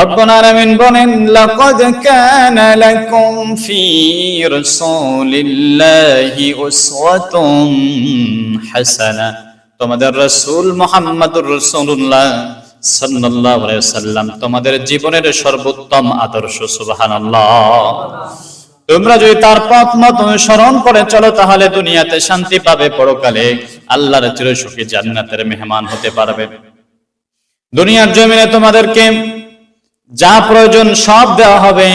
রব্বুল আলামিন বলেন, লাকাদ কানা লাকুম ফি রাসূলিল্লাহি উসওয়াতুন হাসানাহ। তোমাদের রাসূল মুহাম্মদুর রাসূলুল্লাহ সাল্লাল্লাহু আলাইহি ওয়াসাল্লাম তোমাদের জীবনের সর্বোত্তম আদর্শ। সুবহানাল্লাহ। তোমরা যদি তার পথ মত অনুসরণ করে চলো তাহলে দুনিয়াতে শান্তি পাবে, পরকালে আল্লাহর চিরসুখী জান্নাতের মেহমান হতে পারবে। দুনিয়ার জমিনে তোমাদেরকে যা প্রয়োজন সব দেওয়া হবে,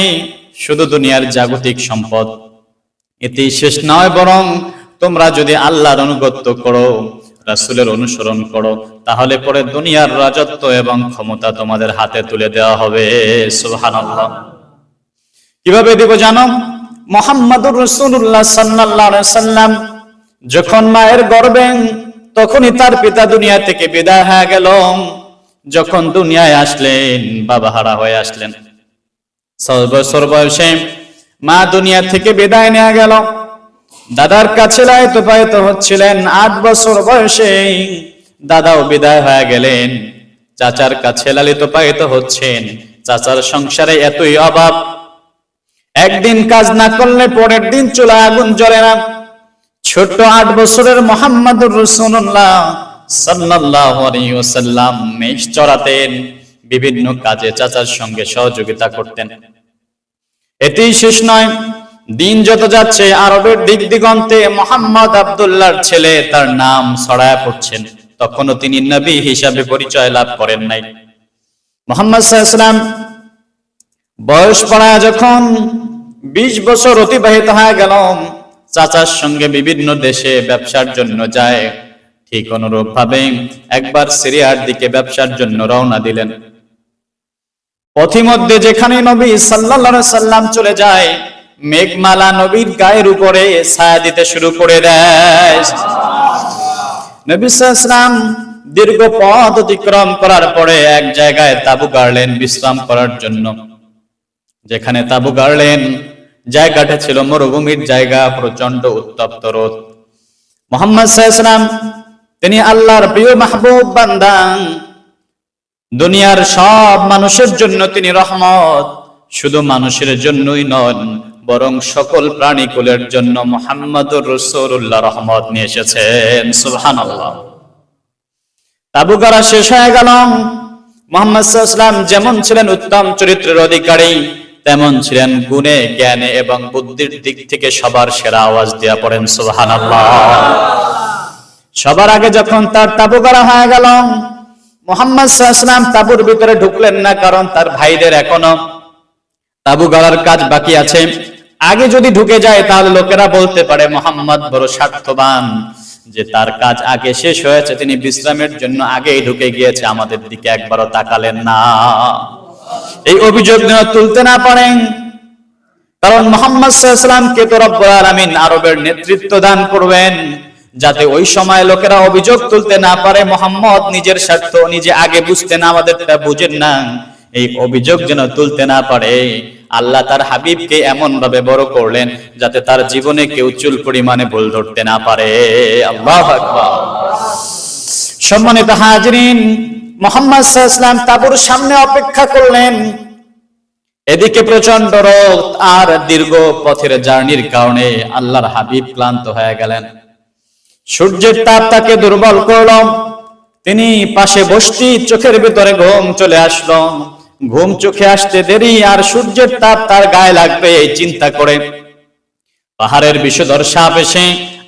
শুধু দুনিয়ার জাগতিক সম্পদ এতেই শেষ নয়, বরং তোমরা যদি আল্লাহর আনুগত্য করো, রাসূলের অনুসরণ করো, তাহলে পরে দুনিয়ার রাজত্ব এবং ক্ষমতা তোমাদের হাতে তুলে দেওয়া হবে। সুবহানাল্লাহ। কিভাবে দেব জানো? মুহাম্মদুর রাসূলুল্লাহ সাল্লাল্লাহু আলাইহি সাল্লাম যখন মায়ের গর্ভে, তখনই তার পিতা দুনিয়া থেকে বিদায় হয়ে গেল। যখন দুনিয়ায় আসলেন, বাবা হারা হয়ে আসলেন। 6 বছর বয়সে মা দুনিয়া থেকে বিদায় নিয়ে গেল। দাদার কাছে লালিত হচ্ছিলেন। 8 বছর বয়সে দাদাও বিদায় হয়ে গেলেন। চাচার কাছে লালিত হচ্ছেন। চাচার সংসারে এতই অভাব, একদিন কাজ না করলে পরের দিন চুলায় আগুন জ্বলে না। ছোট্ট 8 বছরের মুহাম্মদুর রাসূলুল্লাহ সাল্লাল্লাহু আলাইহি ওয়াসাল্লাম মেষ চড়াতেন, বিভিন্ন কাজে চাচার সঙ্গে সহযোগিতা করতেন। এতেই শেষ নয়, দিন যত যাচ্ছে আরবের দিক দিগন্তে মুহাম্মদ আব্দুল্লাহর ছেলে তার নাম ছড়ায় পড়ছেন। তখনও তিনি নবী হিসাবে পরিচয় লাভ করেন নাই। মুহাম্মদ সাল্লাল্লাহু আলাইহি ওয়াসাল্লাম বয়স পড়ায় যখন 20 বছর অতিবাহিত হয়ে গেল, চাচার সঙ্গে বিভিন্ন দেশে ব্যবসার জন্য যায়। ঠিক অনুরূপ ভাবে একবার সিরিয়ার দিকে ব্যবসার জন্য রওনা দিলেন। পথিমধ্যে যেখানে নবী সাল্লাল্লাহু আলাইহি সাল্লাম চলে যায়, মেঘমালা নবীর গায়ের উপরে ছায়া দিতে শুরু করে দেয়। নবী সাল্লাল্লাহু আলাইহি সাল্লাম দীর্ঘ পথ অতিক্রম করার পরে এক জায়গায় তাঁবু গাড়লেন বিশ্রাম করার জন্য। যেখানে তাঁবু গাড়লেন, জায়গাটা ছিল মরুভূমির জায়গা, প্রচন্ড উত্তপ্ত রোদ। মুহাম্মদ সাল্লাল্লাহু আলাইহি সাল্লাম তিনি আল্লাহর প্রিয় মাহবুব বান্দা। দুনিয়ার সব মানুষের জন্য তিনি রহমত। শুধু মানুষের জন্যই নন, বরং সকল প্রাণীকুলের জন্য মুহাম্মদুর রাসূলুল্লাহ রহমত নিয়ে এসেছেন। সুবহানাল্লাহ। তাঁবু গাড়া শেষ হয়ে গেল। মুহাম্মদ সাল্লাল্লাহু আলাইহি ওয়াসাল্লাম যেমন ছিলেন উত্তম চরিত্রের অধিকারী, তেমন ছিলেন গুণে, জ্ঞানে এবং বুদ্ধির দিক থেকে সবার সেরা। আওয়াজ দিয়া পড়েন সুবহানাল্লাহ। সবার আগে যখন তার তাঁবু গাড়া হয়ে গেল, মুহাম্মদ সাল্লাল্লাহু আলাইহি ওয়াসাল্লাম তাঁবুর ভিতরে ঢুকলেন না, কারণ তার ভাইদের এখনো তাঁবু গাড়ার কাজ বাকি আছে। আগে যদি ঢুকে যায় তাহলে লোকেরা বলতে পারে মুহাম্মদ বড় স্বার্থবান, যে তার কাজ আগে শেষ হয়েছে, তিনি বিশ্রামের জন্য আগেই ঢুকে গিয়েছে, আমাদের দিকে একবারও তাকালেন না। এই অভিযোগ যেন তুলতে না পারেন, কারণ মুহাম্মদ সাল্লাল্লাহু আলাইহি ওয়াসাল্লামকে তো রব্বুল আলামিন আরবের নেতৃত্ব দান করবেন, যাতে ওই সময় লোকেরা অভিযোগ তুলতে না পারে মুহাম্মদ নিজের স্বার্থ নিজে আগে বুঝতেন, আমাদেরটা বুঝেন না। এই অভিযোগ যেন তুলতে না পারে, আল্লাহ তার হাবিবকে এমন ভাবে বড় করলেন যাতে তার জীবনে কেউ চুল পরিমাণে ভুল ধরতে না পারে। আল্লাহু আকবার। সম্মানিত হাজিরিন, মুহাম্মদ সাল্লাল্লাহু আলাইহি ওয়াসাল্লাম তাঁবুর সামনে অপেক্ষা করলেন। এদিকে প্রচন্ড রোদ আর দীর্ঘ পথের জার্নির কারণে আল্লাহর হাবিব ক্লান্ত হয়ে গেলেন। সূর্যের তাপ তাকে দুর্বল করল। তিনি পাশে বসতেই চোখের ভিতরে ঘুম চলে আসলো। ঘুম চোখে আসতে দেরি আর সূর্যের তাপ তার গায়ে লাগবে এই চিন্তা করে পাহাড়ের বিষধর সাপ এসে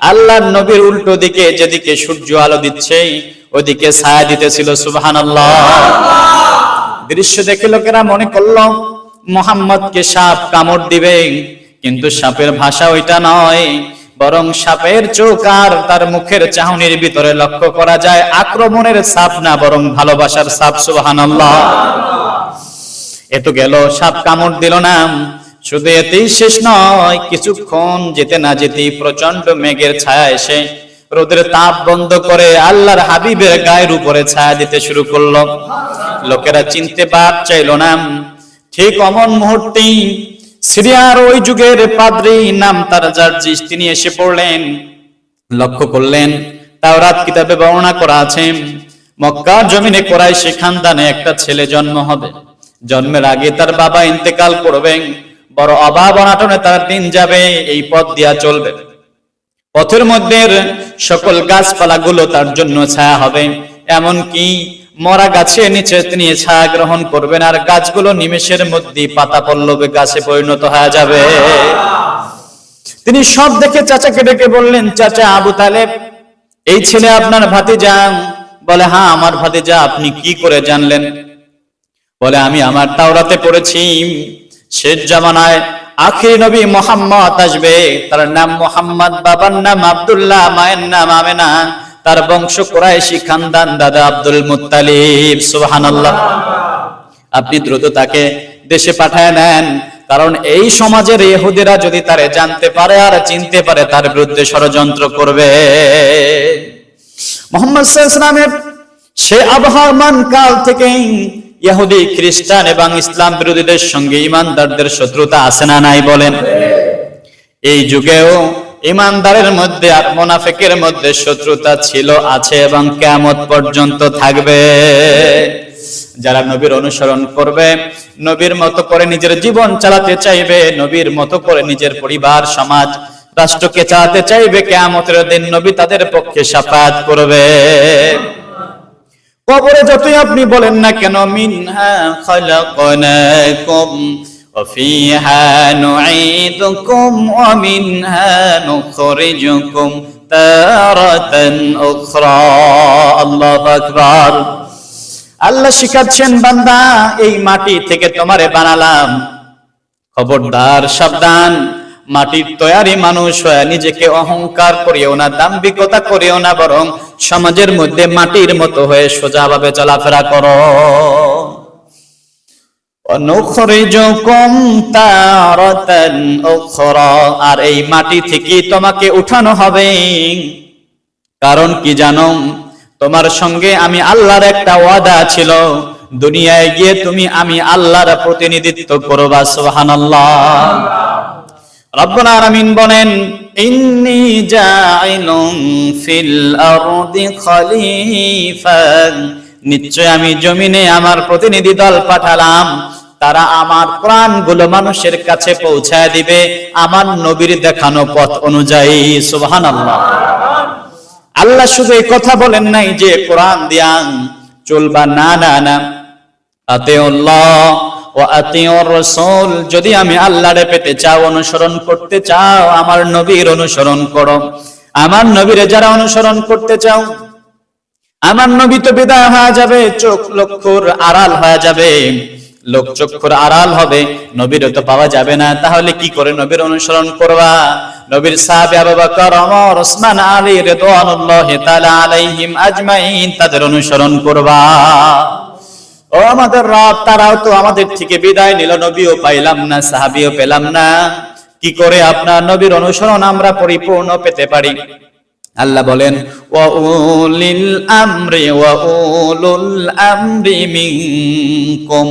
আল্লাহর নবীর উল্টো দিকে, যেদিকে সূর্য আলো দিচ্ছে ওদিকে ছায়া দিতেছিল। সুবহানাল্লাহ। দৃশ্য দেখে লোকেরা মনে করলো মুহাম্মদকে সাপ কামড় দিবে, কিন্তু সাপের ভাষা ওইটা নয়, বরং সাপের চোখ আর তার মুখের চাহনির ভিতরে লক্ষ্য করা যায় আক্রমণের সাপ না, বরং ভালোবাসার সাপ। সুবহানাল্লাহ। এত গেল, সাপ কামড় দিল না। শুধু এতেই শেষ নয়, কিছুক্ষণ যেতে না যেতেই প্রচন্ড মেঘের ছায়া এসে রোদের তাপ বন্ধ করে আল্লাহর হাবিবের গায়ের উপরে ছায়া দিতে শুরু করলো। লোকেরা চিনতে বাদ চাইল না। ঠিক অমন মুহূর্তেই সিরিয়ার ওই যুগের পাদ্রী, নাম তার জার্জিস, তিনি এসে পড়লেন। লক্ষ্য করলেন তাওরাত কিতাবে বর্ণনা করা আছে মক্কার জমিনে কুরাইশী খানদানে একটা ছেলে জন্ম হবে। জন্মের আগে তার বাবা ইন্তেকাল করবেন, বড় অভাব অনাটনে তার দিন যাবে, এই পথ দিয়া চলবে। পথের মধ্যে সকল গাছপালাগুলো তার জন্য ছায়া হবে, এমনকি মরা গাছের নিচে তিনি ছায়া গ্রহণ করবেন, আর গাছগুলো নিমেষের মধ্যে পাতা পল্লবে গাছে পরিণত হয়ে যাবে। তিনি সব দেখে চাচাকে ডেকে বললেন, চাচা আবু তালেব, এই ছেলে আপনার ভাতিজা? বলে, হ্যাঁ আমার ভাতিজা। আপনি কি করে জানলেন? বলে, আমি আমার তাওরাতে পড়েছি, শেষ জামানায় আখির নবী মুহাম্মদ আসবে, তার নাম মুহাম্মদ, বাবার নাম আব্দুল্লাহ, মায়ের নাম আমেনা, তার বংশ কুরাইশি খানদান, দাদা আব্দুল মুত্তালিব। সুবহানাল্লাহ। আপনি দ্রুত তাকে দেশে পাঠায় নেন, কারণ এই সমাজের ইহুদিরা যদি তারে জানতে পারে আর চিনতে পারে, তার বিরুদ্ধে ষড়যন্ত্র করবে। মুহাম্মদ সাল্লাল্লাহু আলাইহি ওয়াসাল্লামের সে আবহমান কাল থেকেই ইহুদি, খ্রিস্টান এবং ইসলাম বিরোধীদের সঙ্গে ঈমানদারদের শত্রুতা আছে না নাই বলেন? এই যুগেও ঈমানদারের মধ্যে আর মুনাফিকের মধ্যে শত্রুতা ছিল, আছে এবং কিয়ামত পর্যন্ত থাকবে। যারা নবীর অনুসরণ করবে, নবীর মতো করে নিজের জীবন চালাতে চাইবে, নবীর মতো করে নিজের পরিবার, সমাজ, রাষ্ট্রকে চালাতে চাইবে, কিয়ামতের দিন নবী তাদের পক্ষে শাফাআত করবে। কবরে যতই আপনি বলেন না কেন, মিনহা খালাকনাকুম ওয়া ফিহা নুঈদুকুম ওয়া মিনহা নুখরিজুকুম তারাতান উখরা। আল্লাহু আকবার। আল্লাহ শিখাচ্ছেন, বান্দা, এই মাটি থেকে তোমারে বানালাম, খবরদার, সাবধান, মাটির তৈরি মানুষ হয়ে নিজেকে অহংকার করিও না, দাম্ভিকতা করিও না, বরং সমাজের মধ্যে মাটির মতো হয়ে সোজাভাবে চলাফেরা করো। অনুখরিজুকুম তারাতান উখরা, আর এই মাটি থেকে তোমাকে উঠানো হবে। কারণ কি জানো? তোমার সঙ্গে আমি আল্লাহর একটা ওয়াদা ছিল, দুনিয়ায় গিয়ে তুমি আমি আল্লাহর প্রতিনিধিত্ব করবা। সুবহানাল্লাহ। রব্বুল আলামিন বলেন, ইন্নী জাইলুন ফিল আরদি খলিফা, নিশ্চয় আমি জমিনে আমার প্রতিনিধি দল পাঠালাম, তারা আমার কোরআনগুলো মানুষের কাছে পৌঁছায় দিবে আমার নবীর দেখানো পথ অনুযায়ী। সুবহানাল্লাহ। আল্লাহ শুধু এই কথা বলেন নাই যে কোরআন দিয়া চলবা, না না না, আতিউল্লাহ ওয়া আতিউর রাসূল, যদি আমি আল্লাহরে পেতে চাও, অনুসরণ করতে চাও, আমার নবীর অনুসরণ করো। আমার নবীরে যারা অনুসরণ করতে চাও, আমার নবী তো বিদায় হয়ে যাবে, চোখ লক্ষর আড়াল হয়ে যাবে, লোক চক্ষুর আড়াল হবে, নবীর তো পাওয়া যাবে না, তাহলে কি করে নবীর অনুসরণ করবা? নবীর সাহাবী আবু বকর, ওমর, ওসমান, আলী রাদিয়াল্লাহু তাআলা আলাইহিম আজমাইন, তাদের অনুসরণ করবা। ও আমাদের রব, তারাও তো আমাদের থেকে বিদায় নিল, নবীও পাইলাম না, সাহাবীও পেলাম না, কি করে আপনার নবীর অনুসরণ আমরা পরিপূর্ণ পেতে পারি? আল্লাহ বলেন, ওয়া উলিল আমরি ওয়া উলুল আমরি মিনকুম,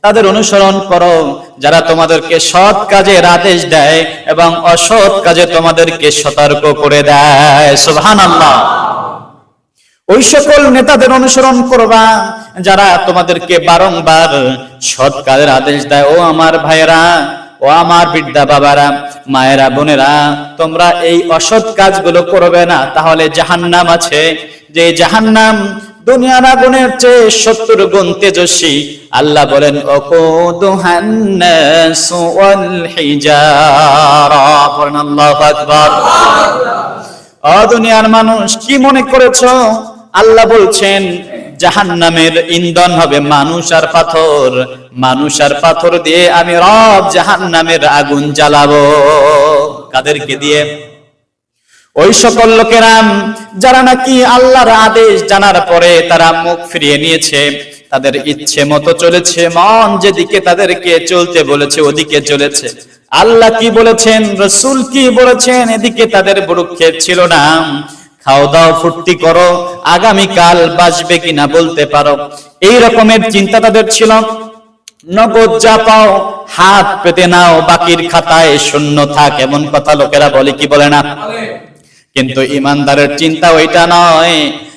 তাদের অনুসরণ করো যারা তোমাদেরকে সৎ কাজের আদেশ দেয় এবং অসৎ কাজে তোমাদেরকে সতর্ক করে দেয়। সুবহানাল্লাহ। ওই সকল নেতাদের অনুসরণ করবা যারা তোমাদেরকে বারংবার সৎ কাজের আদেশ দেয়। ও আমার ভাইয়েরা, ও আমার বৃদ্ধা বাবারা, মায়েরা, বোনেরা, তোমরা এই অসৎ কাজগুলো করবে না, তাহলে জাহান্নাম আছে, যে জাহান্নাম দুনিয়ার আগুনের চেয়ে 70 গুণ তেজস্বী। আল্লাহ বলেন, ওয়াকুদুহান নাসু ওয়াল হিজারা। আল্লাহু আকবার। ও দুনিয়ার মানুষ, কি মনে করেছো? আল্লাহ বলছেন জাহান্নামের ইন্ধন হবে মানুষ আর পাথর, মানুষ আর পাথর দিয়ে আমি রব জাহান্নামের আগুন জ্বালাবো। কাদেরকে দিয়ে? ওই সকল লোকেরা যারা নাকি আল্লাহর আদেশ জানার পরে তারা মুখ ফিরিয়ে নিয়েছে, তাদের ইচ্ছে মতো চলেছে, মন যেদিকে তাদেরকে চলতে বলেছে ওদিকে চলেছে। আল্লাহ কি বলেছেন, রাসূল কি বলেছেন, এদিকে তাদের ভ্রুক্ষেপ ছিল না। খাও দাও, ফুর্তি করো, আগামীকাল বাঁচবে কিনা বলতে পারো, এই রকমের চিন্তা তাদের ছিল। নগদ যা পাও হাত পেতে নাও, বাকির খাতায় শূন্য থাক, এমন কথা লোকেরা বলে কি বলে না? কিন্তু ইমানদারের চিন্তা ওইটা নয়।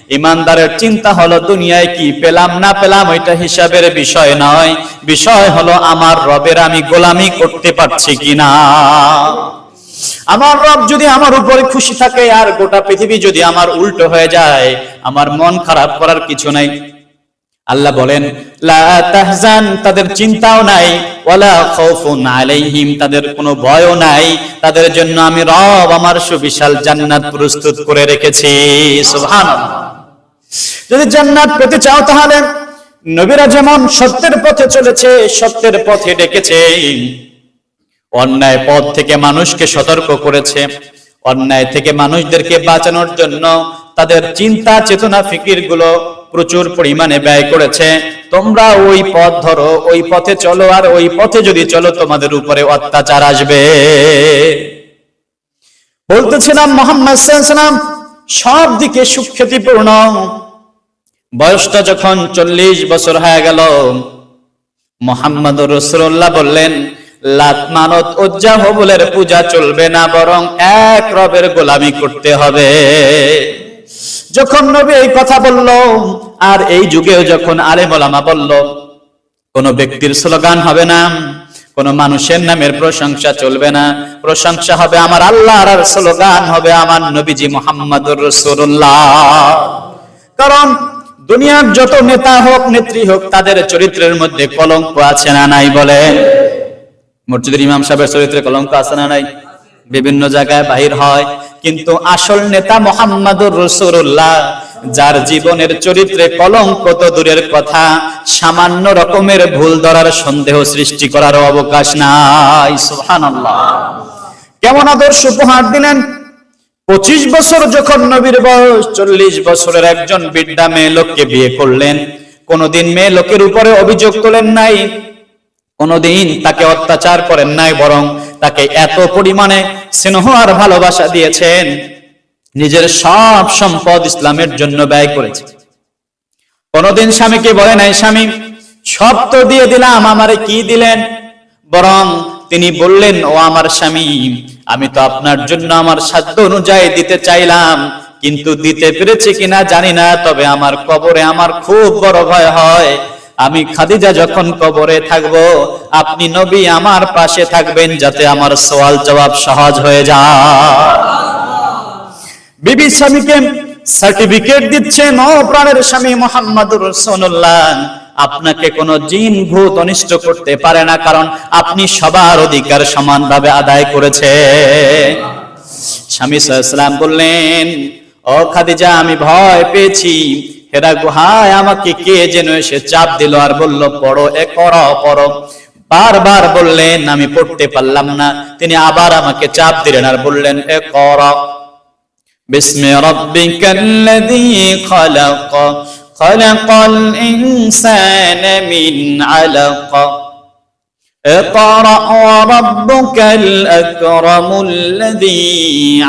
ইমানদারের চিন্তা হলো দুনিয়ায় কি পেলাম না পেলাম ওইটা হিসাবের বিষয় নয়, বিষয় হলো আমার রবের আমি গোলামি করতে পারছি কিনা। আমার রব যদি আমার উপরে খুশি থাকে আর গোটা পৃথিবী যদি আমার উল্টো হয়ে যায়, আমার মন খারাপ করার কিছু নাই। আল্লাহ বলেন লা তাহজান, তাদের চিন্তাও নাই, ওয়ালা খাউফুন আলাইহিম, তাদের কোনো ভয়ও নাই, তাদের জন্য আমি রব আমার সুবিশাল জান্নাত প্রস্তুত করে রেখেছি। সুবহানাল্লাহ। যদি জান্নাত পেতে চাও তাহলে নবীরা যেমন সত্যের পথে চলেছে, সত্যের পথে ডেকেছে, অন্যায় পথ থেকে মানুষকে সতর্ক করেছে, অন্যায় থেকে মানুষদেরকে বাঁচানোর জন্য তাদের চিন্তা চেতনা ফিকির গুলো প্রচুর পরিমাণে ব্যয় করেছে। তোমরা ওই পথ ধরো, ওই পথে চলো, আর ওই পথে যদি চলো তোমাদের উপরে অত্যাচার আসবে। বলতেছিলাম মুহাম্মদ সাল্লাল্লাহু আলাইহি ওয়াসাল্লাম সব দিকে সুখ্যাতিপূর্ণ। বয়সটা যখন 40 বছর হয়ে গেল, মুহাম্মদুর রাসূলুল্লাহ বললেন লাত মানত উজ্জা হবলের পূজা চলবে না, বরং এক রবের গোলামি করতে হবে। যখন নবী এই কথা বলল, আর এই যুগেও যখন আলেম ওলামা বলল কোন ব্যক্তির স্লোগান হবে না, কোন মানুষের নামের প্রশংসা চলবে না, প্রশংসা হবে আমার আল্লাহর, আর স্লোগান হবে আমার নবীজি মুহাম্মদুর রাসূলুল্লাহ। কারণ দুনিয়ার যত নেতা হোক নেত্রী হোক তাদের চরিত্রের মধ্যে কলঙ্ক আছে না নাই বলেন? মসজিদের ইমাম সাহেবের চরিত্রে কলঙ্ক আছে না নাই? বিভিন্ন জায়গায় বাহির হয়, কিন্তু আসল নেতা মুহাম্মদুর রাসূলুল্লাহ, যার জীবনের চরিত্রে কলঙ্ক তো দূরের কথা, সামান্য রকমের ভুল ধরার সন্দেহ সৃষ্টি করার অবকাশ নাই। সুবহানাল্লাহ। কেমন আদর্শ উপহার দিলেন! 25 বছর যখন নবীর বয়স, 40 বছরের একজন বিদ্যা মেয়ে লোককে বিয়ে করলেন। কোনদিন মেয়ে লোকের উপরে অভিযোগ তোলেন নাই, কোনদিন তাকে অত্যাচার করেন নাই, বরং তাকে এত পরিমাণে স্নেহ আর ভালোবাসা দিয়েছেন, নিজের সব সম্পদ ইসলামের জন্য ব্যয় করেছে। কোনদিন স্বামীকে বলে নাই স্বামী সব তো দিয়ে দিলাম, আমারে কি দিলেন? বরং তিনি বললেন ও আমার স্বামী, আমি তো আপনার জন্য আমার সাধ্য অনুযায়ী দিতে চাইলাম, কিন্তু দিতে পেরেছি কিনা জানি না, তবে আমার কবরে আমার খুব বড় ভয় হয়। আমি খাদিজা যখন কবরে থাকব, আপনি নবী আমার পাশে থাকবেন, যাতে আমার সওয়াল জবাব সহজ হয়ে যায়। বিবি স্বামীকে সার্টিফিকেট দিচ্ছেন, ও প্রাণের স্বামী মুহাম্মদুর রাসূলুল্লাহ, আপনাকে কোনো জিন ভূত অনিষ্ট করতে পারে না, কারণ আপনি সবার অধিকার সমানভাবে আদায় করেছেন। স্বামী সাল্লাল্লাহু আলাইহি ওয়াসাল্লাম বললেন, ও খাদিজা, আমি ভয় পেয়েছি, হেরা গুহায় আমাকে কে যেন এসে চাপ দিল আর বলল পড়ো, এ করো পড়ো। বারবার বললেন, আমি পড়তে পারলাম না। তিনি আবার আমাকে চাপ দিলেন আর বললেন, এ করো, বিসমি রাব্বিকাল্লাযী খালাক, খালাকাল ইনসানা মিন আলাক, اقرأ وربك الأكرم الذي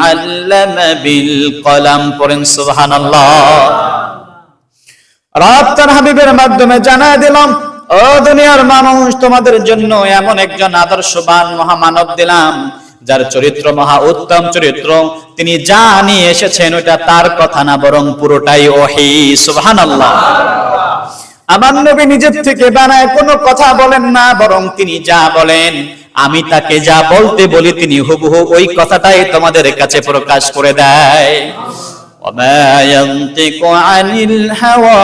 علم بالقلم। পড়েন সুবহানাল্লাহ। রব তার হাবিবের মাধ্যমে জানায় দিলাম, ও দুনিয়ার মানুষ, তোমাদের জন্য এমন একজন আদর্শবান মহামানব দিলাম, যার চরিত্র মহা উত্তম চরিত্র। তিনি যা নিয়ে এসেছেন ওটা তার কথা না, বরং পুরোটাই ওহী। সুবহানাল্লাহ। আমার নবী নিজের থেকে বানায় কোনো কথা বলেন না, বরং তিনি যা বলেন, আমি তাকে যা বলতে বলি, তিনি হুবহু ওই কথাটাই তোমাদের কাছে প্রকাশ করে দেয়। ওয়ামা ইয়ানতিকু আনিল হাওয়া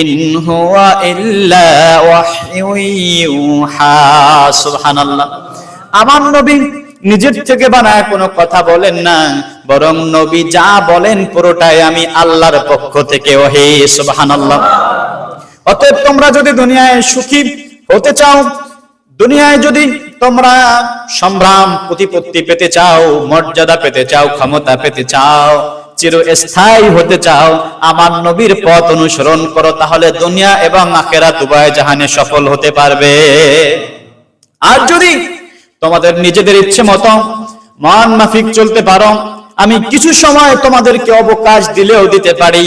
ইন হুয়া ইল্লা ওয়াহয়ুন ইউহা। সুবহানাল্লাহ। আমার নবী নিজের থেকে বানায় কোনো কথা বলেন না, বরং নবী যা বলেন পুরোটাই আমি আল্লাহর পক্ষ থেকে ওহী। সুবহানাল্লাহ। অতএব তোমরা যদি দুনিয়ায় সুখী হতে চাও, দুনিয়ায় যদি তোমরা সম্ভ্রাম প্রতিপত্তি পেতে চাও, মর্যাদা পেতে চাও, ক্ষমতা পেতে চাও, চিরস্থায়ী হতে চাও, আমার নবীর পথ অনুসরণ করো, তাহলে দুনিয়া এবং আখিরাত উভয় জাহানে সফল হতে পারবে। আর যদি তোমাদের নিজেদের ইচ্ছে মতো মান মাফিক চলতে পারো, আমি কিছু সময় তোমাদেরকে অবকাশ দিলেও দিতে পারি,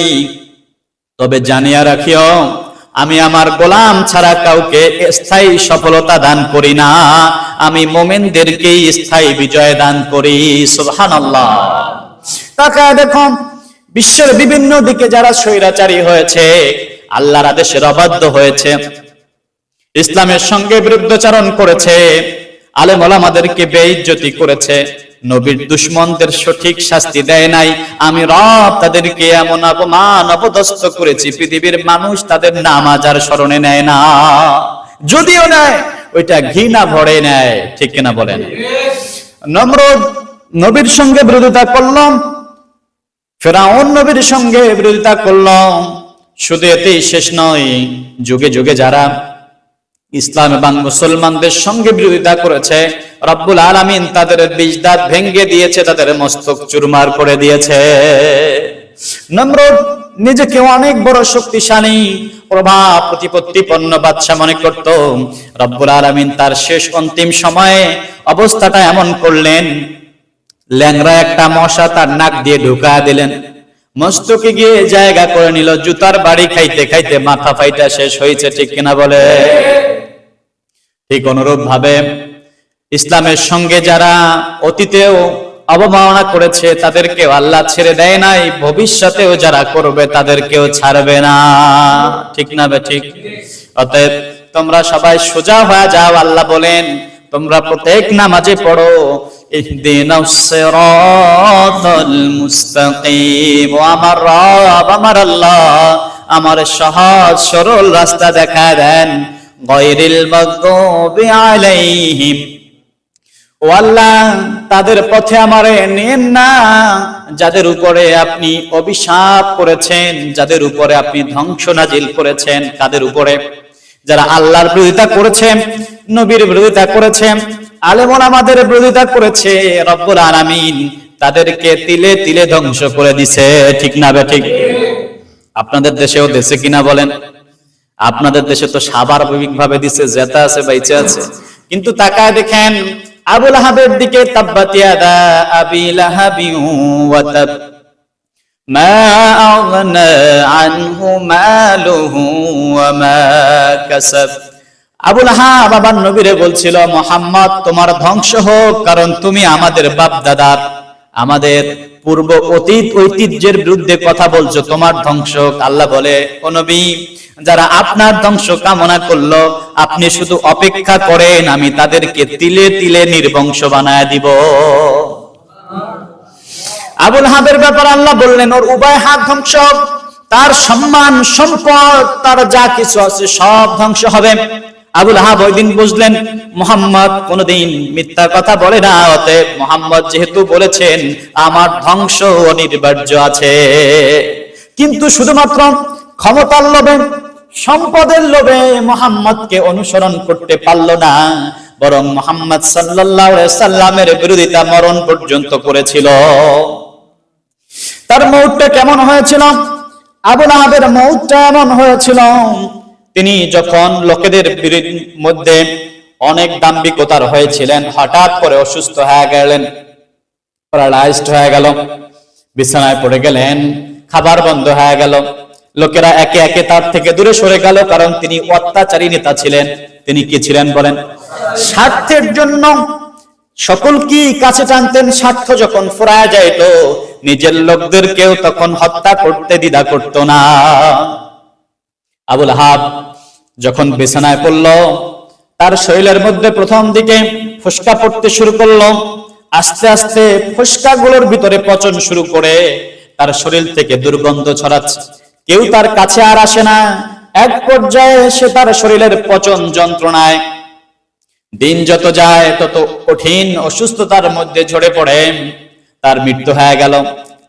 তবে জানিয়া রাখিও, আমি আমার গোলাম ছাড়া কাউকে স্থায়ী সফলতা দান করি না, আমি মুমিনদেরকেই স্থায়ী বিজয় দান করি। সুবহানাল্লাহ। তাকায় দেখো, বিশ্বের বিভিন্ন দিকে যারা স্বৈরাচারী হয়েছে, আল্লাহর আদেশের অবাধ্য হয়েছে, ইসলামের সঙ্গে বিরুদ্ধাচরণ করেছে, আলেম ওলামাদেরকে বেইজ্জতি করেছে, নবীর দুশমনদের সঠিক শাস্তি দেয় নাই, আমি রব তাদেরকে এমন অপমান অপদস্থ করেছি, পৃথিবীর মানুষ তাদের নাম আজ আর স্মরণে নেয় না। যদিও নেয়, ওইটা ঘৃণা ভরে নেয়। ঠিক কিনা বলেন? নমরুদ নবীর সঙ্গে বিরোধিতা করলাম, ফেরাউন নবীর সঙ্গে বিরোধিতা করলাম। শুধু এতেই শেষ নয়, যুগে যুগে যারা ইসলাম এবং মুসলমানদের সঙ্গে বিরোধিতা করেছে, রব্বুল আলামিন তাদের 20 দাঁত ভেঙে দিয়েছে, তাদের মস্তক চুরমার করে দিয়েছে। নমরুদ নিজেকে অনেক বড় শক্তিশালী, প্রভাব প্রতিপত্তিপন্ন বাদশা মনে করত। রব্বুল আলামিন তার শেষ অন্তিম সময়ে অবস্থাটা এমন করলেন, ল্যাংড়া একটা মশা তার নাক দিয়ে ঢুকা দিলেন, মস্তকে গিয়ে জায়গা করে নিল, জুতার বাড়ি খাইতে খাইতে মাথা ফাইটা শেষ হয়েছে। ঠিক কিনা বলে? ঠিক অনুরূপ ভাবে ইসলামের সঙ্গে যারা অতীতেও অবমাননা করেছে, তাদেরকেও আল্লাহ ছেড়ে দেয় নাই, ভবিষ্যতেও যারা করবে তাদেরকেও ছাড়বে না। ঠিক না বে ঠিক? অতএব তোমরা সবাই সোজা হয়ে যাও। আল্লাহ বলেন, তোমরা প্রত্যেক নামাজে পড়ো ইহদিনাস সিরাতাল মুস্তাকিম। ও আমার রব, আমার আল্লাহ আমার সহজ সরল রাস্তা দেখায় দেন। গায়রিল মাগদুবি আলাইহিম, ও আল্লাহ তাদের পথে আমারে নেন না যাদের উপরে আপনি অভিশাপ করেছেন, যাদের উপরে আপনি ধ্বংস নাজিল করেছেন। কাদের উপরে? যারা আল্লাহর বিরোধিতা করেছে, নবীর বিরোধিতা করেছে, আলেম ওলামাদের বিরোধিতা করেছে, রব্বুল আলামিন তাদেরকে তিলে তিলে ধ্বংস করে দিছে। ঠিক না বে ঠিক? আপনাদের দেশেও দিছে কিনা বলেন? আপনাদের দেশে তো স্বাভাবিক ভাবে দিছে, জেতা আছে, বাইচা আছে। কিন্তু তাকায় দেখেন আবু লাহাবের দিকে, তাব্বাত ইয়াদা আবি লাহাবিন ওয়া তাব মা আগনা আনহু মালুহু ওয়া মা কাসাব। আবু লাহাব আবার নবীরে বলছিল, মুহাম্মদ তোমার ধ্বংস হোক, কারণ তুমি আমাদের বাপ দাদার, আমাদের পূর্ব অতীত ঐতিহ্যের বিরুদ্ধে কথা বলছো, তোমার ধ্বংস হোক। আল্লাহ বলে, ও নবী, যারা আপনার ধ্বংস কামনা করলো, আপনি শুধু অপেক্ষা করেন, আমি তাদেরকে তিলে তিলে নির্বংশ বানায় দিব। আবু লাহাবের ব্যাপারে আল্লাহ বললেন, ওর উভয় হাত ধ্বংস, তার সম্মান সম্পদ, তার যা কিছু আছে সব ধ্বংস হবে। আবু লাহাব ওই দিন বুঝলেন মুহাম্মদ কোনদিন মিথ্যা কথা বলে না, অতএব মুহাম্মদ যেহেতু বলেছেন আমার ধ্বংস অনিবার্য আছে। কিন্তু শুধুমাত্র ক্ষমতার লোভে, সম্পদের লোভে মুহাম্মদকে অনুসরণ করতে পারল না, বরং মুহাম্মদ সাল্লাল্লাহু আলাইহি সাল্লামের বিরোধিতা মরণ পর্যন্ত করেছিল। তার মউতটা কেমন হয়েছিল? আবু লাহাবের মউতটা এমন হয়েছিল, তিনি যখন লোকেদের মধ্যে অনেক দাম্ভিকতার হয়েছিলেন, হঠাৎ করে অসুস্থ হয়ে গেলেন, প্যারালাইজড হয়ে গেল, বিছানায় পড়ে গেলেন, খাবার বন্ধ হয়ে গেল, লোকেরা একে একে তার থেকে দূরে সরে গেল, কারণ তিনি অত্যাচারী নেতা ছিলেন। তিনি কি ছিলেন বলেন? স্বার্থের জন্য সকলকে কাছে টানতেন। স্বার্থ যখন ফুরায় যাইত, নিজের লোকদেরকেও তখন হত্যা করতে দ্বিধা করত না। আবু লাহাব যখন বিছানায় পড়ল, তার শরীরের মধ্যে প্রথম দিকে ফুসকা পড়তে শুরু করলো, আস্তে আস্তে ফুসকাগুলোর ভিতরে পচন শুরু করে তার শরীর থেকে দুর্গন্ধ ছড়াচ্ছে, কেউ তার কাছে আর আসে না। এক পর্যায়ে সে তার শরীরের পচন যন্ত্রণায় দিন যত যায় তত কঠিন অসুস্থতার মধ্যে ঝরে পড়ে, তার মৃত্যু হয়ে গেল,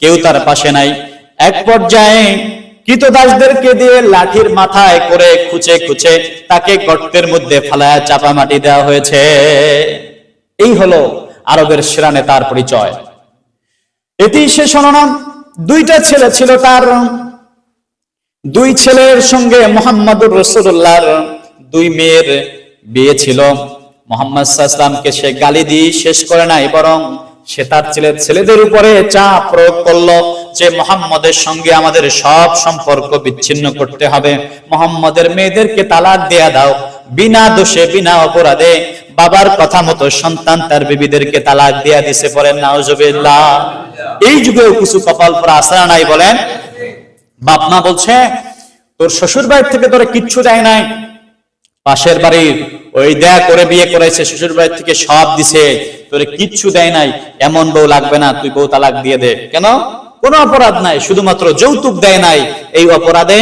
কেউ তার পাশে নাই। এক পর্যায়ে কৃতদাসদেরকে দিয়ে লাঠির মাথায় করে খুঁচে খুঁচে তাকে গর্তের মধ্যে ফালায় চাপা মাটি দেওয়া হয়েছে। এই হলো আরবের সেরা নেতার পরিচয়। এটি শেষ হলো না, দুইটা ছেলে ছিল তার, দুই ছেলের সঙ্গে মুহাম্মদুর রাসূলুল্লাহর দুই মেয়ের বিয়ে ছিল। মুহাম্মদ সাল্লাল্লাহু আলাইহি ওয়াসাল্লামকে সে গালি দিয়ে শেষ করে নাই, বরং সে তার ছেলেদের উপরে চাপ প্রয়োগ করলো যে মুহাম্মদের সঙ্গে আমাদের সব সম্পর্ক বিচ্ছিন্ন করতে হবে, মুহাম্মদের মেয়েদেরকে তালাক দেয়া দাও। বিনা দোষে বিনা অপরাধে বাবার কথা মতো সন্তান তার বিবিদেরকে তালাক দেয়া দিছে। পড়েন নাউজুবিল্লাহ। এই যুগেও কিছু কপাল পরা আছে না নাই বলেন? বাপ মা বলছে তোর শ্বশুর বাড়ি থেকে তোরে কিচ্ছু দেয় নাই, পাশের বাড়ির ওই দেয়া করে বিয়ে করেছে, শ্বশুর বাড়ি থেকে সব দিছে, তোরে কিচ্ছু দেয় নাই, এমন বউ লাগবে না, তুই বউ তালাক দিয়ে দে। কেন? কোনো অপরাধ নাই, শুধুমাত্র যৌতুক দেয় নাই, এই অপরাধে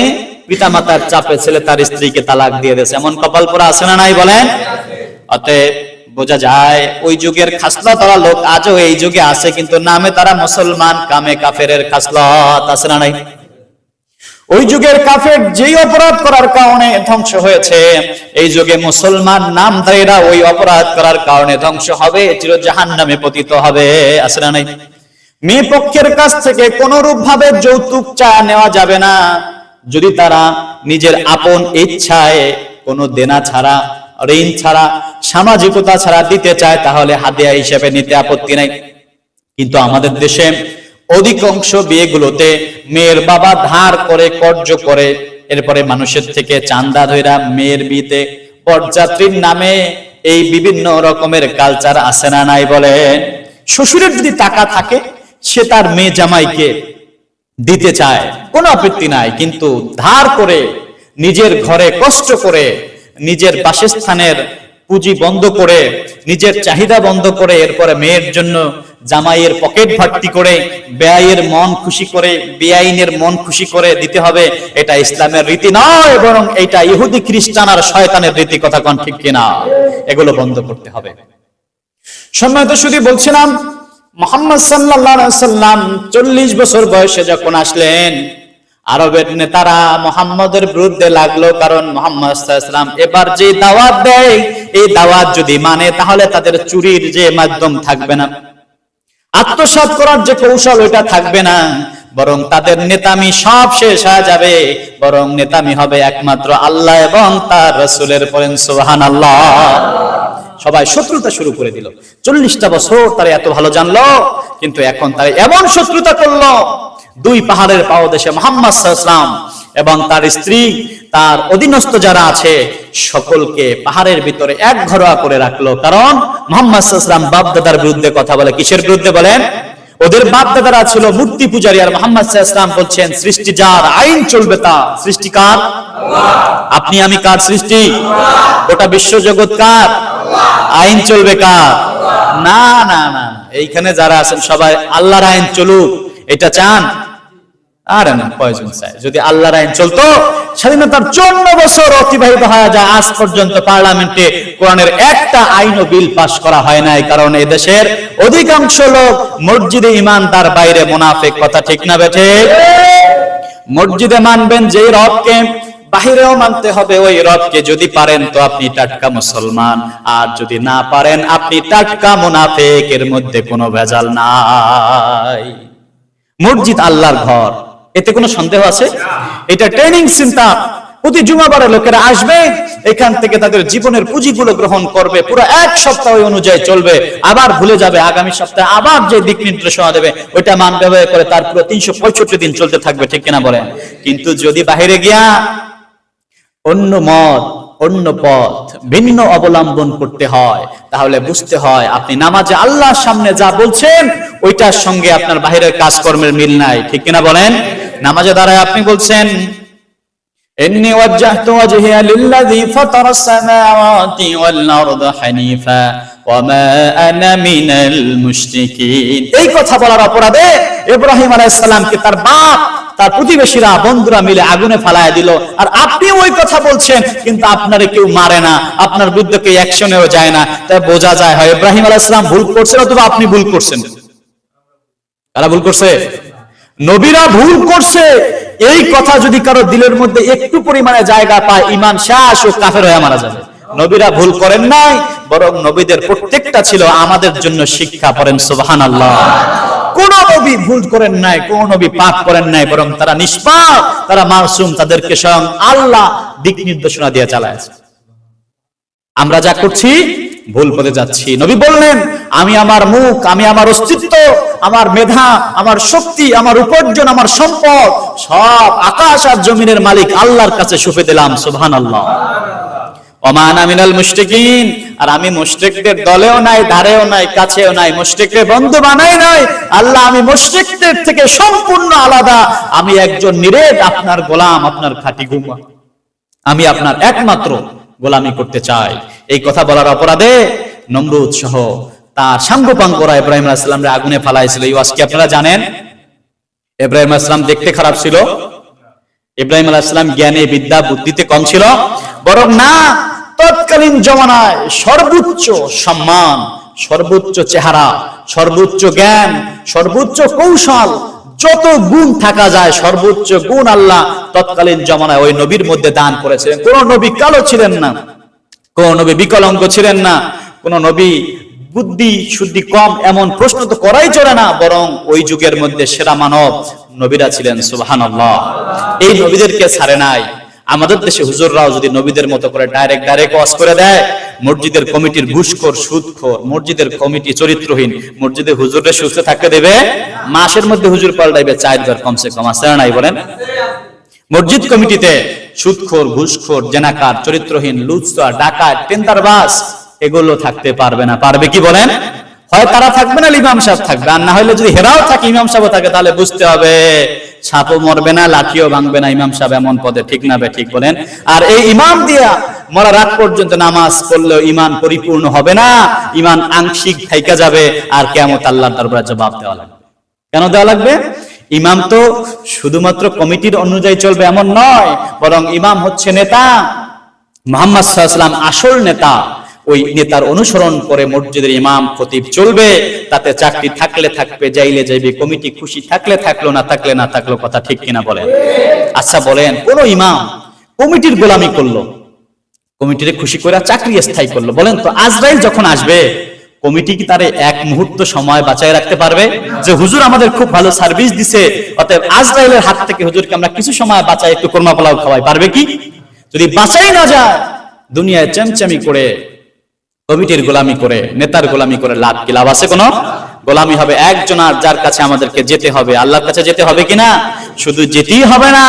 পিতামাতার চাপে ছেলে তার স্ত্রীকে তালাক দিয়ে দিয়েছে। এমন কপাল পরা আছে না নাই বলেন? অতএব বোঝা যায় ওই যুগের খাসলত তারা লোক আজও এই যুগে আছে, কিন্তু নামে তারা মুসলমান, কামে কাফেরের খাসলত আছে না নাই? ওই যুগের কাফের যেই অপরাধ করার কারণে ধ্বংস হয়েছে, এই যুগে মুসলমান নামধারীরা ওই অপরাধ করার কারণে ধ্বংস হবে, চির জাহান্নামে পতিত হবে, আছে না নাই? মেয়ে পক্ষের কাছ থেকে কোন রূপ ভাবে যৌতুক চা নেওয়া যাবে না। যদি তারা নিজের আপন ইচ্ছায় কোনো দেনা ছাড়া, ঋণ ছাড়া, সামাজিকতা ছাড়া দিতে চায়, তাহলে হাদিয়া হিসেবে নিতে আপত্তি নাই। কিন্তু আমাদের দেশে অধিকাংশ বিয়েগুলোতে মেয়ের বাবা ধার করে, কর্জ করে, এরপরে মানুষের থেকে চান্দা ধইরা মেয়ের বিয়েতে বরযাত্রীর নামে এই বিভিন্ন রকমের কালচার আছে না নাই বলেন? শ্বশুরের যদি টাকা থাকে, সে তার মেয়ে জামাইকে দিতে চায়, কোনো আপত্তি নাই, কিন্তু ধার করে, নিজের ঘরে কষ্ট করে, নিজের বাসস্থানের পুঁজি বন্ধ করে, নিজের চাহিদা বন্ধ করে, এরপরে মেয়ের জন্য জামাইয়ের পকেট ভর্তি করে, বেআইয়ের মন খুশি করে, বেআইনের মন খুশি করে দিতে হবে, এটা ইসলামের রীতি নয়, বরং এটা ইহুদি, খ্রিস্টান আর শয়তানের রীতি। কথা কোন ঠিক কিনা? এগুলো বন্ধ করতে হবে। সম্মানিত শুধু বলছিলাম, মুহাম্মদ সাল্লাল্লাহু আলাইহি ওয়াসাল্লাম 40 বছর বয়সে যখন আসলেন, আরবের নেতারা মুহাম্মদের বিরুদ্ধে লাগলো, কারণ মুহাম্মদ সাল্লাল্লাহু আলাইহি ওয়াসাল্লাম এবার যে দাওয়াত দেয়, এই দাওয়াত যদি মানে, তাহলে তাদের চুরির যে মাধ্যম থাকবে না, আত্মসাৎ করার যে কৌশল ওইটা থাকবে না, বরং তাদের নেতামি সব শেষ হয়ে যাবে, বরং নেতামি হবে একমাত্র আল্লাহ এবং তার রাসূলের। পড়েন সুবহানাল্লাহ। সবাই শত্রুতা শুরু করে দিল। 40টা বছর তারা এত ভালো জানলো, কিন্তু এখন তারা এমন শত্রুতা করলো, দুই পাহাড়ের পাদদেশে মুহাম্মদ সাল্লাল্লাহু আলাইহি ওয়াসাল্লাম এবং তার স্ত্রী, তার অধীনস্থ যারা আছে, সকলকে পাহাড়ের ভিতরে এক ঘরোয়া করে রাখলো। কারণ মুহাম্মদ সাল্লাল্লাহু আলাইহি ওয়াসাল্লাম বাপ দাদার বিরুদ্ধে কথা বলে। কিসের বিরুদ্ধে বলেন? ওদের বাপ দাদারা ছিল মূর্তি পূজারী, আর মুহাম্মদ সাল্লাল্লাহু আলাইহি ওয়াসাল্লাম বলছেন সৃষ্টি যার, আইন চলবে তার। সৃষ্টি কার? আল্লাহ। আপনি আমি কার সৃষ্টি? আল্লাহ। গোটা বিশ্ব জগৎ কার? আল্লাহ। আইন চলবে কার? আল্লাহ। না না না, এইখানে যারা আছেন সবাই আল্লাহর আইন চলুক এটা চান? আরে না, প্রয়োজন চাই। যদি আল্লাহর আইন চলতো, স্বাধীনতার 54 বছর অতিবাহিত হয়ে যায়, আজ পর্যন্ত পার্লামেন্টে কোরআনের একটা আইন ও বিল পাস করা হয় নাই। কারণ এই দেশের অধিকাংশ লোক মসজিদে ইমানদার, বাইরে মুনাফিক। কথা ঠিক না বেঠে? মসজিদে মানবেন যে রবকে, বাহিরেও মানতে হবে ওই রবকে। যদি পারেন তো আপনি টাটকা মুসলমান, আর যদি না পারেন আপনি টাটকা মুনাফিক, এর মধ্যে কোনো ভেজাল নাই। মসজিদ আল্লাহর ঘর, এতে কোনো সন্দেহ আছে? এটা ট্রেনিং সেন্টার। প্রতি জুমাবারে লোকেরা আসবে, এখান থেকে তাদের জীবনের পুঁজিগুলো গ্রহণ করবে, পুরো এক সপ্তাহ ওই অনুযায়ী চলবে, আবার ভুলে যাবে, আগামী সপ্তাহে আবার যে দিক নির্দেশনা দেবে ওইটা মানবে করে, তার পুরো 365 দিন চলতে থাকবে। ঠিক কিনা বলেন? কিন্তু যদি বাহিরে গিয়া অন্য মত, অন্য পথ, ভিন্ন অবলম্বন করতে হয়, তাহলে বুঝতে হয় আপনি নামাজে আল্লাহর সামনে যা বলছেন ওইটার সঙ্গে আপনার বাহিরের কাজকর্মের মিল নাই। ঠিক কিনা বলেন? নামাজে দাঁড়ায় আপনি বলছেন ইন্নী ওয়াজ্জাহতু ওয়াজহিয়া লিল্লাযী ফাতারাস সামাওয়াতি ওয়াল আরদা হানিফা ওয়া মা আনা মিনাল মুশরিকিন। এই কথা বলার অপরাধে ইব্রাহিম আলাইহিস সালামকে তার বাপ, তার প্রতিবেশীরা, বন্ধুরা মিলে আগুনে ফালায় দিল। আর আপনি ওই কথা বলছেন, কিন্তু আপনারে কেউ মারে না, আপনার বিরুদ্ধে কেউ অ্যাকশনেও যায় না। তাই বোঝা যায় হয় ইব্রাহিম আলাইহিস সালাম ভুল করছেন, অথবা আপনি ভুল করছেন। কারা ভুল করছে? নবীরা ভুল করছে। এই কথা যদি কারো দিলের মধ্যে একটু পরিমাণে জায়গা পায়, ঈমান শেষ ও কাফের হয়ে মারা যাবে। নবীরা ভুল করেন নাই, বরং নবীদের প্রত্যেকটা ছিল আমাদের জন্য শিক্ষা। পড়েন সুবহানাল্লাহ। কোন নবী ভুল করেন নাই, কোন নবী পাপ করেন নাই, বরং তারা নিষ্পাপ, তারা মাসুম, তাদেরকে স্বয়ং আল্লাহ দিক নির্দেশনা দিয়ে চালায়। আমরা যা করছি ভুল পথে যাচ্ছি। নবী বললেন আমি আমার মুখ, আমি আমার অস্তিত্ব, আমার মেধা, আমার শক্তি, আমার উপার্জন, আমার সম্পদ সব আকাশ আর জমিনের মালিক আল্লাহর কাছে সঁপে দিলাম। সুবহানাল্লাহ। ওমা আনা মিনাল মুশরিকিন, আর আমি মুশরিকদের দলেও নাই, ধারেও নাই, কাছেও নাই, মুশরিকদের বন্ধু বানাই নাই। আল্লাহ, আমি মুশরিকদের থেকে সম্পূর্ণ আলাদা। আমি একজন নিরেট আপনার গোলাম, আপনার খাঁটি গুলাম। আমি আপনার একমাত্র গোলামি করতে চাই। এই কথা বলার অপরাধে নমরুদ সহ তার সাঙ্গপাঙ্গরা ইব্রাহিম আলাইহিস সালামকে আগুনে ফালাইছিল। এই ওয়াজ কি আপনারা জানেন? ইব্রাহিম আলাইহিস সালাম দেখতে খারাপ ছিল? ইব্রাহিম আলাইহিস সালাম জ্ঞানে, বিদ্যা, বুদ্ধিতে কম ছিল? বরং না, তৎকালীন জমানায় সর্বোচ্চ সম্মান, সর্বোচ্চ চেহারা, সর্বোচ্চ জ্ঞান, সর্বোচ্চ কৌশল, যত গুণ থাকা যায় সর্বোচ্চ গুণ আল্লাহ তৎকালীন জমানায় ওই নবীর মধ্যে দান করেছিলেন। কোন নবী কালো ছিলেন না, কোন নবী বিকলাঙ্গ ছিলেন না, কোন নবী বুদ্ধি শুদ্ধি কম এমন প্রশ্ন তো করাই চলে না। বরং ওই যুগের মধ্যে সেরা মানব নবীরা ছিলেন। সুবহানাল্লাহ। এই নবীদেরকে ছাড়ে নাই। আমাদের দেশে হুজুররাও যদি নবীদের মতো করে ডাইরেক্ট ওয়াজ করে দেয়, মসজিদের কমিটির ঘুষখোর, সুদখোর, মসজিদের কমিটি চরিত্রহীন, মসজিদে হুজুররা সুস্থ থাকতে দেবে? মাসের মধ্যে হুজুর পাল্টাইবে 4 বার কমসে কম, আছে না নাই বলেন? মসজিদ কমিটিতে সুদখোর, ঘুষখোর, জেনাকার, চরিত্রহীন, লুচ্চা, ডাকাত, টেন্ডারবাজ এগুলো থাকতে পারবে না। পারবে কি বলেন? হয় তারা থাকবে না ইমাম সাহেব থাকবে। আর না হলে যদি হেরাও থাকে, ইমাম সাহেব থাকে, তাহলে বুঝতে হবে সাপও মরবে না, লাঠিও ভাঙবে না, ইমাম সাহেব এমন পদে। ঠিক না? ঠিক বলেন? আর এই ইমাম দিয়া মরা রাত পর্যন্ত নামাজ পড়লেও ইমান পরিপূর্ণ হবে না, ইমান আংশিক থাইকা যাবে। আর কিয়ামত আল্লাহর দরবারে জবাব দেওয়া লাগবে। কেন দেওয়া লাগবে? ইমাম তো শুধুমাত্র কমিটির অনুযায়ী চলবে এমন নয়, বরং ইমাম হচ্ছে নেতা। মুহাম্মদ সাল্লাল্লাহু আলাইহি ওয়াসাল্লাম আসল নেতা। ওই নেতার অনুসরণ করে মসজিদের ইমাম খতিব চলবে। তাতে চাকরি থাকলে থাকবে, যাইলে যাইবে, কমিটি খুশি থাকলে থাকলো, না থাকলে না থাকলো। কথা ঠিক কিনা বলেন? আচ্ছা বলেন, কোন ইমাম কমিটির গোলামি করলো, কমিটির খুশি করে চাকরি স্থায়ী করলো, বলেন তো আজরাইল যখন আসবে কমিটি কি তারে এক মুহূর্ত সময় বাঁচায় রাখতে পারবে? যে হুজুর আমাদের খুব ভালো সার্ভিস দিছে, অতএব আজরাইলের হাত থেকে হুজুরকে আমরা কিছু সময় বাঁচাই, একটু কোরমা পোলাও খাওয়াই, পারবে কি? যদি বাঁচাই না যায়, দুনিয়ায় চেমচামি করে, কমিটির গোলামি করে, নেতার গোলামি করে লাভ কি? লাভ আছে কোনো? গোলামি হবে একজনের, যার কাছে আমাদেরকে যেতে হবে। আল্লাহর কাছে যেতে হবে কিনা? শুধু যেতেই হবে না,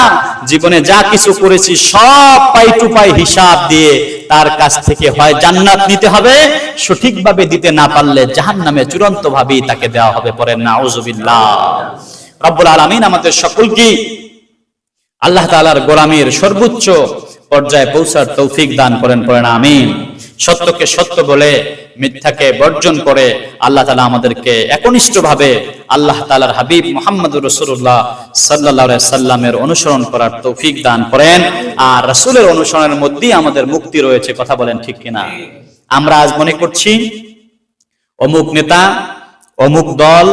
জীবনে যা কিছু করেছি সব পাই টু পাই হিসাব দিয়ে তার কাছ থেকে হয় জান্নাত নিতে হবে, সঠিকভাবে দিতে না পারলে জাহান্নামে চূড়ান্ত ভাবেই তাকে দেওয়া হবে। পরে নাউজুবিল্লাহ। রব্বুল আলামিন আমাদের সকলকে আল্লাহ তাআলার গোলামির সর্বোচ্চ পর্যায়ে পৌঁছার তৌফিক দান করেন। পড়েন আমিন। সত্যকে সত্য বলে মিথ্যাকে বর্জন করে আল্লাহ তাআলা আমাদেরকে একনিষ্ঠভাবে আল্লাহ তাআলার হাবিব মুহাম্মদুর রাসূলুল্লাহ সাল্লাল্লাহু আলাইহি সাল্লামের অনুসরণ করার তৌফিক দান করেন। আর রাসূলের অনুসরণের মধ্যেই আমাদের মুক্তি রয়েছে। কথা বলেন ঠিক কিনা? আমরা আজ মনে করছি অমুক নেতা, অমুক দল,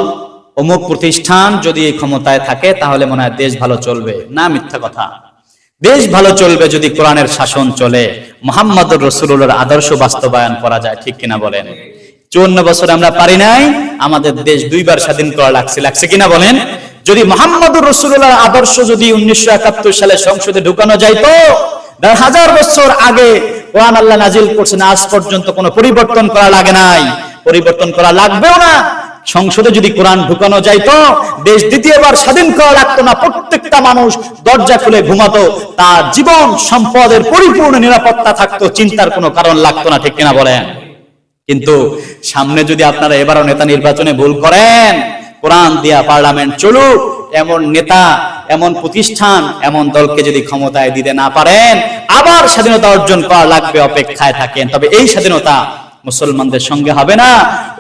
অমুক প্রতিষ্ঠান যদি এই ক্ষমতায় থাকে তাহলে মনে হয় দেশ ভালো চলবে। না, মিথ্যা কথা। দেশ ভালো চলবে যদি কোরআনের শাসন চলে, মুহাম্মদুর রাসূলুল্লাহর আদর্শ বাস্তবায়ন করা যায়। ঠিক কিনা বলেন? 54 বছর আমরা পারি নাই, আমাদের দেশ 2 বার স্বাধীন করা লাগছে কিনা বলেন? যদি মুহাম্মদুর রাসূলুল্লাহর আদর্শ যদি 1971 সালে সংসদে ঢুকানো যাইতো, 1000 বছর আগে কোরআন আল্লাহ নাজিল করছেন, আজ পর্যন্ত কোনো পরিবর্তন করা লাগে নাই, পরিবর্তন করা লাগবেও না। সংসদে যদি কোরআন ঢুকানো যাইতো, দেশ দ্বিতীয়বার স্বাধীন করা লাগতো না। প্রত্যেকটা মানুষ দরজা খুলে ঘুমাতো, তার জীবন সম্পদের পরিপূর্ণ নিরাপত্তা থাকতো, চিন্তার কোনো কারণ লাগতো না। ঠিক কিনা বলেন? কিন্তু সামনে যদি আপনারা এবারও নেতা নির্বাচনে ভুল করেন, কোরআন দিয়া পার্লামেন্ট চলুক, এমন নেতা, এমন প্রতিষ্ঠান, এমন দলকে যদি ক্ষমতায় দিতে না পারেন, আবার স্বাধীনতা অর্জন করা লাগবে, অপেক্ষায় থাকেন। তবে এই স্বাধীনতা মুসলমানদের সঙ্গে হবে না,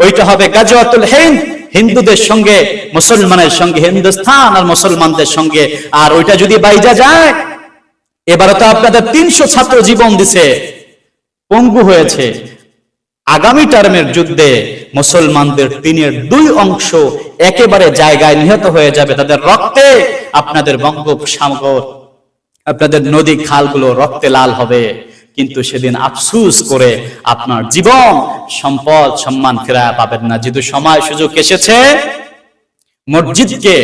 ওইটা হবে গাজওয়াতুল হিন্দ, হিন্দুদের সঙ্গে, মুসলমানের সঙ্গে, হিন্দুস্তান আর মুসলমানদের সঙ্গে। আর ওইটা যদি বাইজা যায়, এবারে তো আপনাদের 300 ছাত্র জীবন দিছে, পঙ্গু হয়েছে। আগামী টার্মের যুদ্ধে মুসলমানদের 3-এর 2 অংশ একেবারে জায়গায় নিহত হয়ে যাবে তাদের রক্তে। আপনাদের বঙ্গোপসাগর, আপনাদের নদী খালগুলো রক্তে লাল হবে। কিন্তু সেদিন আফসোস করে আপনার জীবন, সম্পদ, সম্মান ফেরায় পাবেন না। যেহেতু সময় সুযোগ এসেছে, মসজিদকে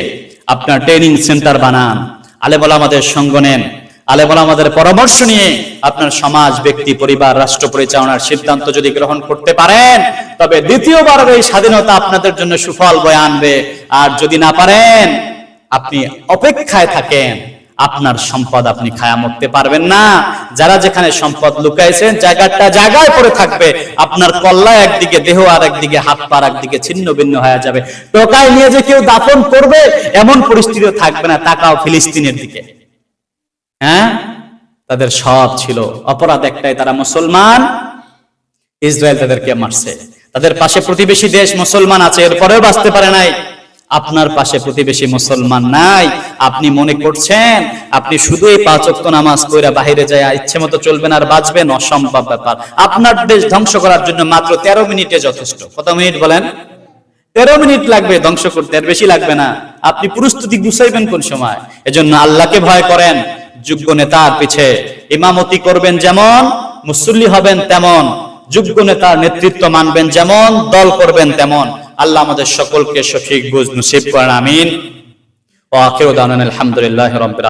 আপনার ট্রেনিং সেন্টার বানান, আলেম ওলামাদের সঙ্গ নেন, আলেম ওলামাদের পরামর্শ নিয়ে আপনার সমাজ, ব্যক্তি, পরিবার, রাষ্ট্র পরিচালনার সিদ্ধান্ত যদি গ্রহণ করতে পারেন, তবে দ্বিতীয়বার এই স্বাধীনতা আপনাদের জন্য সুফল বয়ে আনবে। আর যদি না পারেন, আপনি অপেক্ষায় থাকেন, আপনার সম্পদ আপনি খায়া মরতে পারবেন না। যারা যেখানে সম্পদ লুকাইছেন জায়গাটা জায়গায় পড়ে থাকবে, আপনার কল্লা একদিকে, দেহ আর একদিকে, হাত পা একদিকে ছিন্ন ভিন্ন হয়ে যাবে। টোকায় নিয়ে যে কেউ দাফন করবে এমন পরিস্থিতিও থাকবে না। তাকাও ফিলিস্তিনের দিকে, হ্যাঁ, তাদের সব ছিল, অপরাধ একটাই, তারা মুসলমান, ইসরায়েল তাদেরকে মারছে। তাদের পাশে প্রতিবেশী দেশ মুসলমান আছে, এরপরেও বাঁচতে পারে নাই। আপনার পাশে প্রতিবেশী মুসলমান নাই, আপনি মনে করছেন আপনি শুধু এই 5 ওয়াক্ত নামাজ পড়া বাহিরে যায় ইচ্ছে মতো চলবেন আর বাঁচবেন? অসম্ভব ব্যাপার। আপনার দেশ ধ্বংস করার জন্য মাত্র 13 মিনিটে যথেষ্ট। কত মিনিট বলেন? 13 মিনিট লাগবে ধ্বংস করতে, আর বেশি লাগবে না। আপনি প্রস্তুতি গুছাইবেন কোন সময়? এজন্য আল্লাহকে ভয় করেন, যোগ্য নেতার পিছে ইমামতি করবেন যেমন, মুসল্লি হবেন তেমন, যোগ্য নেতার নেতৃত্ব মানবেন যেমন, দল করবেন তেমন। আল্লাহ আমাদের সকলকে সঠিক বুঝ নসিব করেন, আমিন। ওয়া আখিরু দাওয়ানা আলহামদুলিল্লাহি রাব্বিল